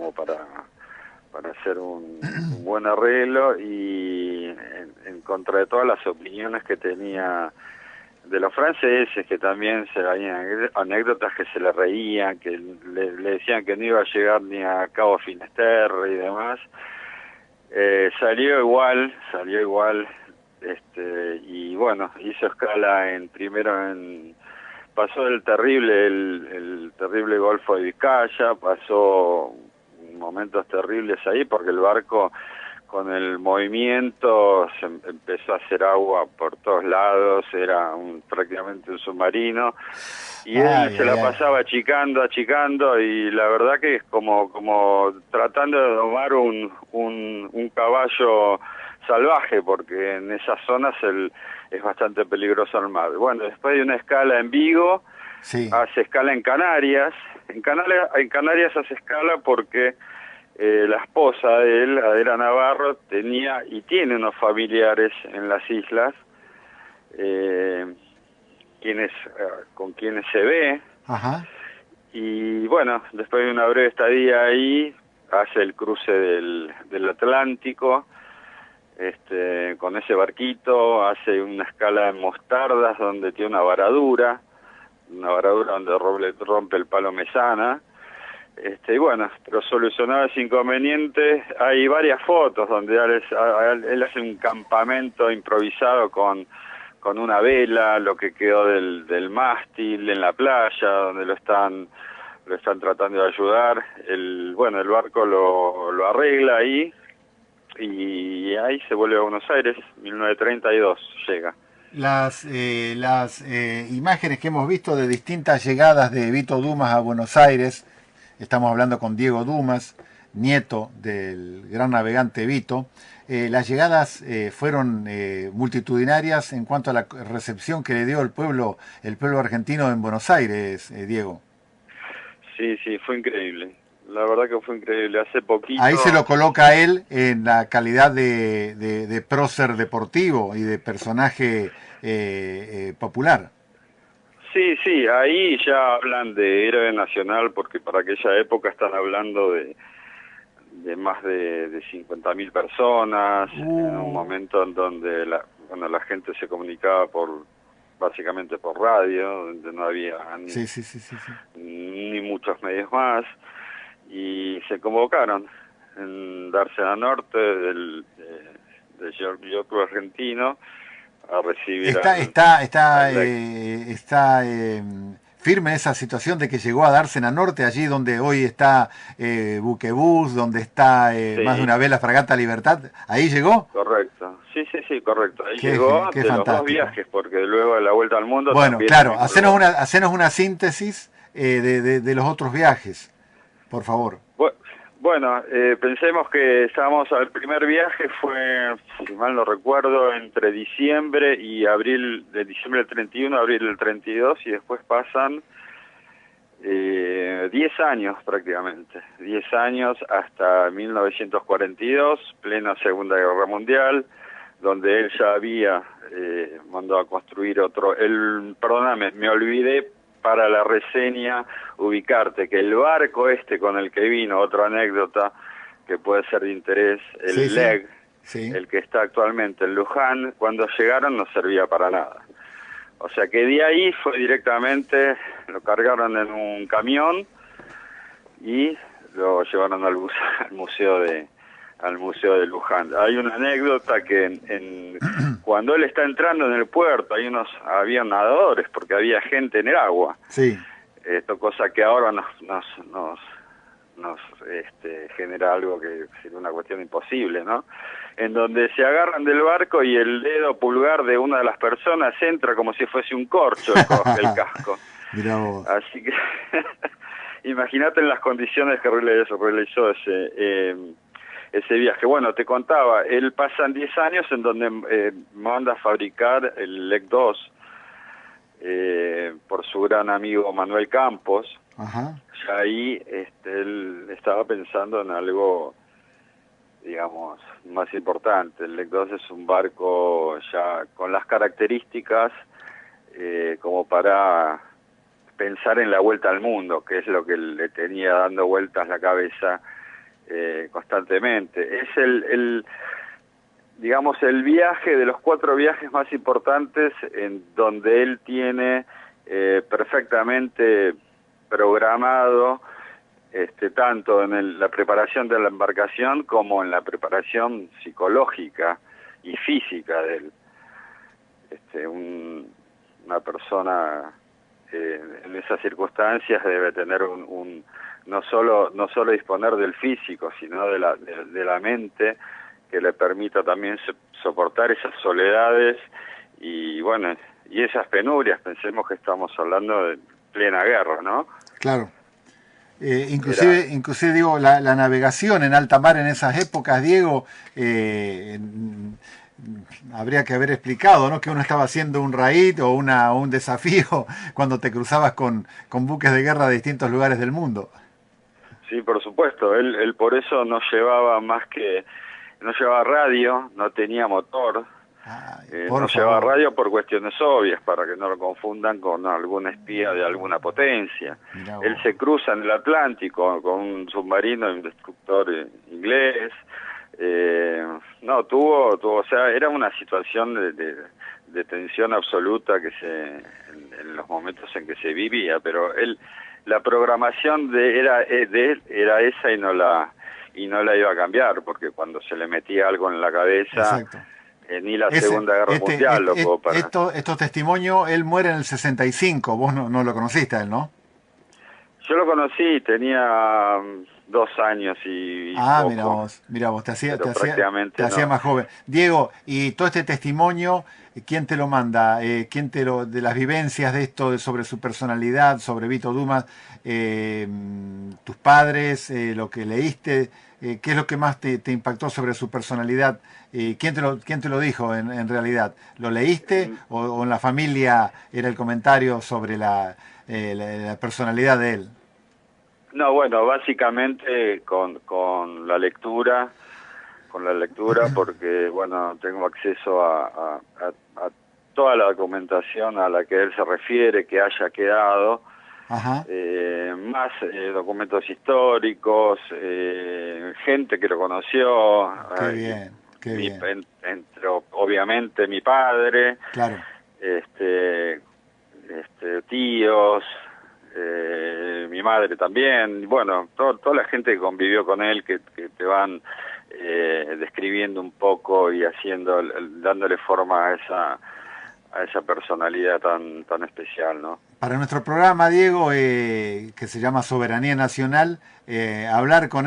como para hacer un buen arreglo, y en contra de todas las opiniones que tenía de los franceses, que también se habían anécdotas que se le reían, que le decían que no iba a llegar ni a Cabo Finisterre y demás. Salió igual, y bueno, hizo escala pasó el terrible Golfo de Vizcaya, pasó momentos terribles ahí porque el barco, con el movimiento, se empezó a hacer agua por todos lados, era prácticamente un submarino, y él se la pasaba achicando, y la verdad que es como tratando de domar un caballo salvaje, porque en esas zonas es bastante peligroso el mar. Bueno, después de una escala en Vigo, hace escala en Canarias. En Canarias hace escala porque la esposa de él, Adela Navarro, tenía y tiene unos familiares en las islas, con quienes se ve. Ajá. Y bueno, después de una breve estadía ahí, hace el cruce del Atlántico, con ese barquito, hace una escala en Mostardas, donde tiene una varadura donde rompe el palo Mesana. Y bueno, pero solucionado ese inconveniente, hay varias fotos donde él hace un campamento improvisado con una vela, lo que quedó del mástil en la playa, donde lo están tratando de ayudar. El barco lo arregla ahí, y ahí se vuelve a Buenos Aires, 1932 llega. Las imágenes que hemos visto de distintas llegadas de Vito Dumas a Buenos Aires, estamos hablando con Diego Dumas, nieto del gran navegante Vito. Las llegadas fueron multitudinarias en cuanto a la recepción que le dio el pueblo argentino en Buenos Aires, Diego. Sí, fue increíble. La verdad que fue increíble. Hace poquito... Ahí se lo coloca él en la calidad de prócer deportivo y de personaje popular. Sí, ahí ya hablan de héroe nacional, porque para aquella época están hablando de más de 50.000 personas, en un momento en donde la gente se comunicaba básicamente por radio, donde no había ni muchos medios más, y se convocaron en Dársena Norte del Club Argentino a recibir está firme esa situación de que llegó a Dársena Norte, allí donde hoy está Buquebús, donde está más de una vez la fragata Libertad. ¿Ahí llegó? Correcto, sí, correcto. Ahí llegó de los dos viajes, porque luego de la vuelta al mundo también... Claro, hacenos una síntesis de los otros viajes, por favor. Bueno, pensemos que el primer viaje fue, si mal no recuerdo, entre diciembre y abril, de diciembre del 31 a abril del 32, y después pasan 10 años prácticamente, 10 años hasta 1942, plena Segunda Guerra Mundial, donde él ya había mandado a construir perdóname, me olvidé para la reseña ubicarte que el barco con el que vino, otra anécdota que puede ser de interés, el Leg, el que está actualmente en Luján, cuando llegaron no servía para nada. O sea que de ahí fue directamente, lo cargaron en un camión y lo llevaron al museo de Luján. Hay una anécdota que cuando él está entrando en el puerto, había nadadores porque había gente en el agua. Sí. Cosa que ahora nos genera algo que sería una cuestión imposible, ¿no? En donde se agarran del barco y el dedo pulgar de una de las personas entra como si fuese un corcho el casco. Mirá vos. Así que imagínate en las condiciones que realizó ese viaje. Bueno, te contaba, él pasan 10 años en donde manda a fabricar el LEC 2 por su gran amigo Manuel Campos. Ajá. Ya ahí él estaba pensando en algo, digamos, más importante. El LEC 2 es un barco ya con las características como para pensar en la vuelta al mundo, que es lo que le tenía dando vueltas la cabeza constantemente. Es digamos, el viaje de los 4 viajes más importantes en donde él tiene perfectamente programado, tanto en la preparación de la embarcación como en la preparación psicológica y física de él. Una persona en esas circunstancias debe tener no solo disponer del físico, sino de la mente, que le permita también soportar esas soledades y bueno, y esas penurias. Pensemos que estamos hablando de plena guerra, ¿no? Claro. Inclusive digo, la navegación en alta mar en esas épocas, Diego, habría que haber explicado, ¿no? Que uno estaba haciendo un raid o un desafío cuando te cruzabas con buques de guerra de distintos lugares del mundo. Sí, por supuesto. Él por eso no llevaba no llevaba radio, no tenía motor. No llevaba radio por cuestiones obvias, para que no lo confundan con algún espía de alguna potencia. Él se cruza en el Atlántico con un submarino y un destructor inglés. O sea, era una situación de tensión absoluta en los momentos en que se vivía, pero la programación de él era esa y no la iba a cambiar, porque cuando se le metía algo en la cabeza... Exacto. Ni la Segunda Guerra Mundial lo puedo parar. Estos testimonios, él muere en el 65, vos no lo conociste a él, ¿no? Yo lo conocí, tenía 2 años y poco. Mira vos, te hacía no. más joven. Diego, y todo este testimonio, ¿quién te lo manda? ¿Quién de las vivencias de esto, sobre su personalidad, sobre Vito Dumas, tus padres, lo que leíste, qué es lo que más te impactó sobre su personalidad? ¿Quién te lo dijo en realidad? ¿Lo leíste o en la familia era el comentario sobre la personalidad de él? No, bueno, básicamente con la lectura, porque bueno, tengo acceso a toda la documentación a la que él se refiere, que haya quedado. Ajá. Más documentos históricos, gente que lo conoció. Qué bien. Entre obviamente mi padre, claro, tíos, mi madre también, bueno, toda la gente que convivió con él, que te van describiendo un poco y dándole forma a esa personalidad tan especial, ¿no? Para nuestro programa, Diego, que se llama Soberanía Nacional, hablar con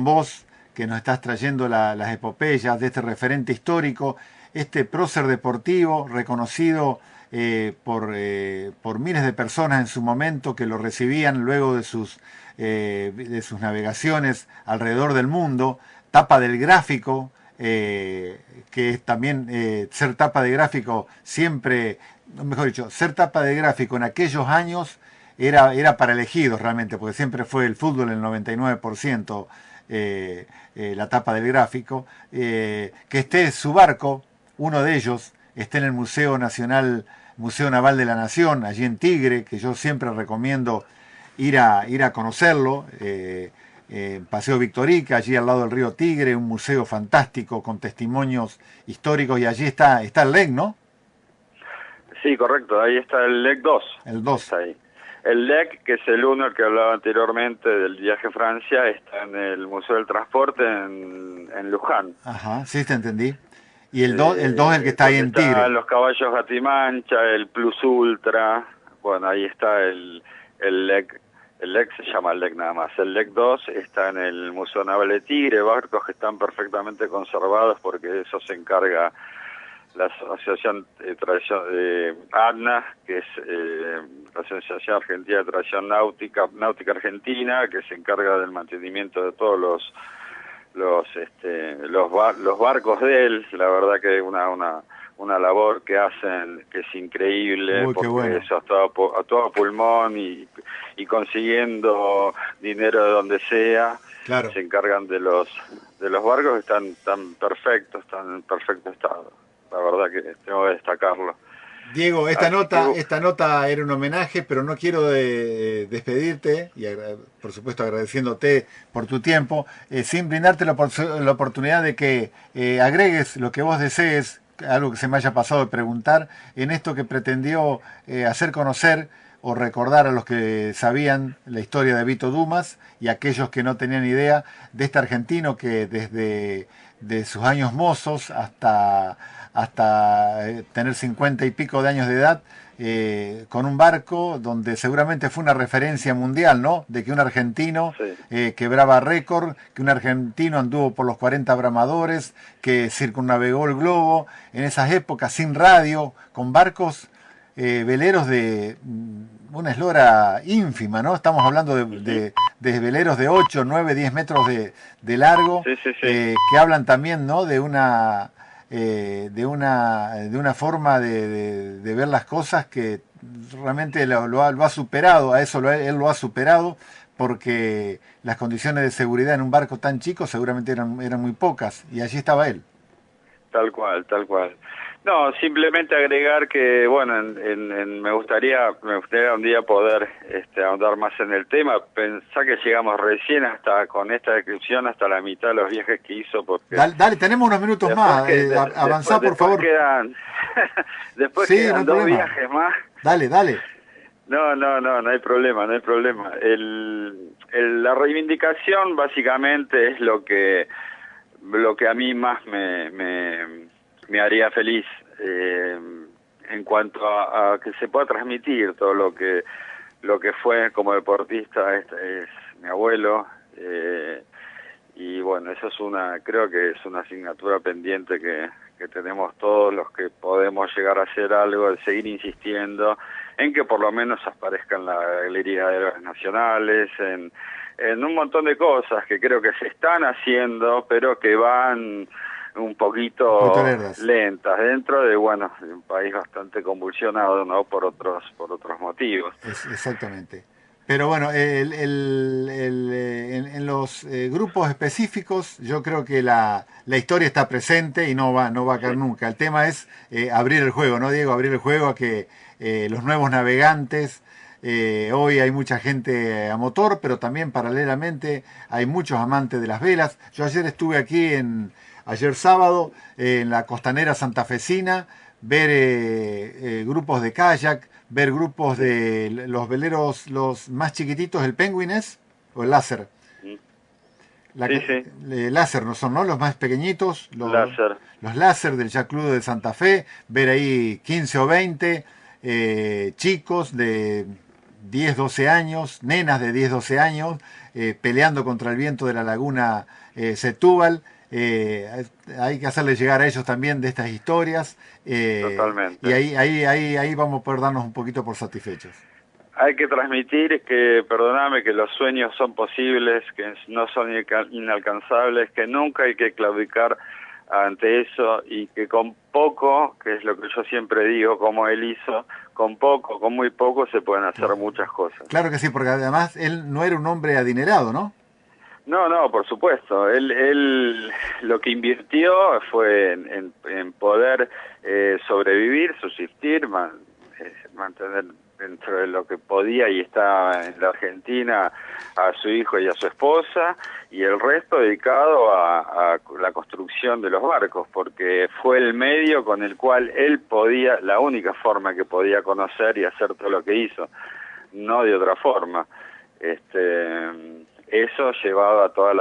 vos, que nos estás trayendo las epopeyas de este referente histórico, este prócer deportivo reconocido por miles de personas en su momento, que lo recibían luego de sus navegaciones alrededor del mundo, tapa del Gráfico, que es también ser tapa de Gráfico siempre, mejor dicho, ser tapa de Gráfico en aquellos años era para elegidos realmente, porque siempre fue el fútbol el 99%, la tapa del Gráfico, que esté su barco, uno de ellos, esté en el Museo Naval de la Nación, allí en Tigre, que yo siempre recomiendo ir a conocerlo, Paseo Victorica, allí al lado del río Tigre, un museo fantástico con testimonios históricos, y allí está el LEC, ¿no? Sí, correcto, ahí está el LEC 2. El 2. Está ahí. El LEC, que es el 1, el que hablaba anteriormente del viaje a Francia, está en el Museo del Transporte en Luján. Ajá, sí, te entendí. Y el 2 es el que está ahí en Tigre. Están los caballos Gatimancha, el Plus Ultra, bueno, ahí está el LEC. El LEC se llama el LEC nada más. El LEC 2 está en el Museo Naval de Tigre, barcos que están perfectamente conservados porque de eso se encarga la Asociación ADNA, que es la Asociación Argentina de Tradición Náutica Argentina, que se encarga del mantenimiento de todos los barcos de él. La verdad que una labor que hacen que es increíble. Uy, porque bueno. eso a todo pulmón y consiguiendo dinero de donde sea. Claro. Se encargan de los barcos que están tan perfectos, tan en perfecto estado. La verdad que tengo que destacarlo. Diego, esta nota era un homenaje, pero no quiero despedirte, y por supuesto agradeciéndote por tu tiempo, sin brindarte la oportunidad de que agregues lo que vos desees, algo que se me haya pasado de preguntar, en esto que pretendió hacer conocer o recordar a los que sabían la historia de Vito Dumas y a aquellos que no tenían idea de este argentino que desde de sus años mozos hasta tener 50 y pico de años de edad, con un barco donde seguramente fue una referencia mundial, ¿no? De que un argentino quebraba récord, que un argentino anduvo por los 40 bramadores, que circunnavegó el globo en esas épocas sin radio, con barcos veleros de una eslora ínfima, ¿no? Estamos hablando de veleros de 8, 9, 10 metros de largo, que hablan también, ¿no? De una forma de ver las cosas que realmente lo ha superado, él lo ha superado, porque las condiciones de seguridad en un barco tan chico seguramente eran muy pocas, y allí estaba él. Tal cual, tal cual. No, simplemente agregar que, bueno, me gustaría un día poder ahondar más en el tema. Pensá que llegamos recién con esta descripción hasta la mitad de los viajes que hizo. Porque dale, tenemos unos minutos más. Avanzá, por favor. Después quedan dos viajes más. Dale. No hay problema, no hay problema. La reivindicación básicamente es lo que a mí más me haría feliz, en cuanto a que se pueda transmitir todo lo que fue como deportista. Es mi abuelo, y bueno, eso creo que es una asignatura pendiente que tenemos todos los que podemos llegar a hacer algo, de seguir insistiendo en que por lo menos aparezca en la Galería de Héroes Nacionales, en un montón de cosas que creo que se están haciendo, pero que van un poquito lentas dentro de un país bastante convulsionado, ¿no? Por otros motivos. Exactamente. Pero bueno, en los grupos específicos yo creo que la historia está presente y no va a caer nunca. El tema es abrir el juego, ¿no, Diego? Abrir el juego a que los nuevos navegantes, hoy hay mucha gente a motor, pero también paralelamente hay muchos amantes de las velas. Yo ayer estuve aquí ayer sábado, en la costanera santafesina, ver grupos de kayak, ver grupos de los veleros, los más chiquititos, el Penguin o el Láser. Láser no son, ¿no? Los más pequeñitos, los Láser del Yacht Club de Santa Fe, ver ahí 15 o 20 chicos de 10, 12 años, nenas de 10, 12 años, peleando contra el viento de la laguna Setúbal. Hay que hacerles llegar a ellos también de estas historias, totalmente. Y ahí vamos a poder darnos un poquito por satisfechos. Hay que transmitir que, perdóname, que los sueños son posibles, que no son inalcanzables, que nunca hay que claudicar ante eso, y que con poco, que es lo que yo siempre digo, como él hizo, con muy poco se pueden hacer muchas cosas. Claro que sí, porque además él no era un hombre adinerado, ¿no? No, por supuesto. Él lo que invirtió fue en poder sobrevivir, subsistir, mantener dentro de lo que podía, y estaba en la Argentina, a su hijo y a su esposa, y el resto dedicado a la construcción de los barcos, porque fue el medio con el cual él podía, la única forma que podía conocer y hacer todo lo que hizo, no de otra forma. Eso llevaba a toda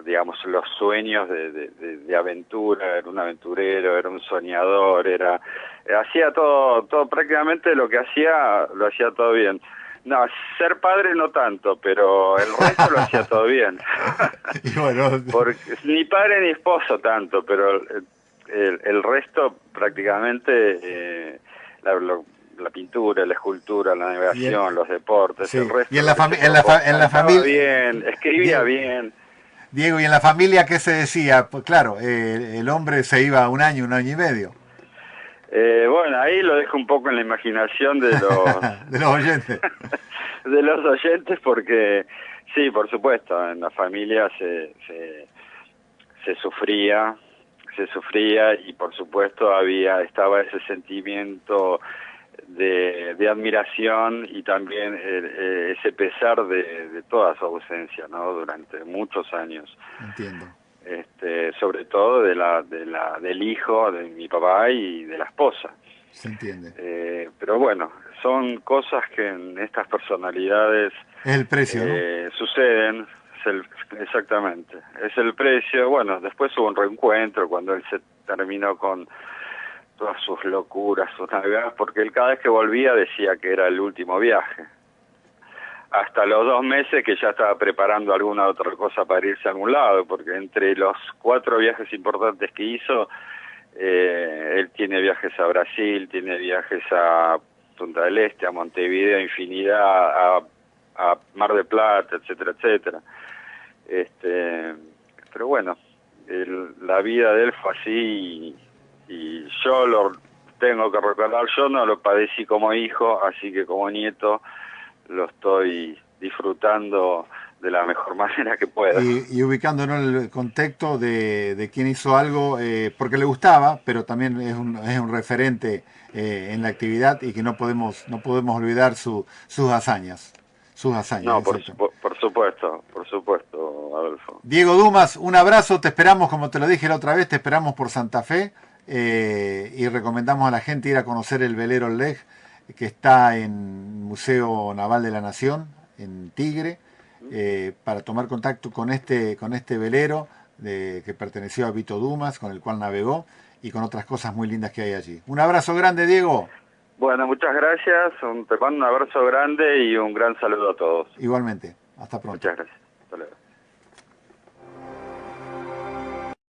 digamos, los sueños de aventura. Era un aventurero, era un soñador, hacía todo prácticamente lo que hacía, lo hacía todo bien. No, ser padre no tanto, pero el resto lo hacía todo bien. Y bueno, porque, ni padre ni esposo tanto, pero el resto prácticamente, la pintura, la escultura, la navegación, los deportes, el resto. Y en la familia bien, escribía bien. Diego, ¿y en la familia qué se decía? Pues claro, el hombre se iba un año y medio. Bueno, ahí lo dejo un poco en la imaginación de los de los oyentes. De los oyentes, porque sí, por supuesto, en la familia se sufría, se sufría y por supuesto estaba ese sentimiento de admiración y también ese pesar de toda su ausencia, ¿no? Durante muchos años. Entiendo. Sobre todo del hijo de mi papá y de la esposa. Se entiende. Pero bueno, son cosas que en estas personalidades es el precio, ¿no? Suceden. Exactamente, es el precio. Bueno, después hubo un reencuentro cuando él se terminó con todas sus locuras, sus navegadas, porque él cada vez que volvía decía que era el último viaje. Hasta los 2 meses que ya estaba preparando alguna otra cosa para irse a algún lado, porque entre los 4 viajes importantes que hizo, él tiene viajes a Brasil, tiene viajes a Punta del Este, a Montevideo, infinidad, a Mar del Plata, etcétera, etcétera. Pero bueno, la vida de él fue así y yo lo tengo que recordar. Yo no lo padecí como hijo, así que como nieto lo estoy disfrutando de la mejor manera que pueda. Y ubicándonos en el contexto de quien hizo algo porque le gustaba, pero también es un referente en la actividad y que no podemos olvidar sus hazañas. No, por supuesto, Adolfo. Diego Dumas, un abrazo, te esperamos, como te lo dije la otra vez, te esperamos por Santa Fe y recomendamos a la gente ir a conocer el velero Leg, que está en Museo Naval de la Nación, en Tigre, para tomar contacto con este vuelero que perteneció a Vito Dumas, con el cual navegó, y con otras cosas muy lindas que hay allí. Un abrazo grande, Diego. Bueno, muchas gracias, te mando un abrazo grande y un gran saludo a todos. Igualmente, hasta pronto. Muchas gracias, hasta luego.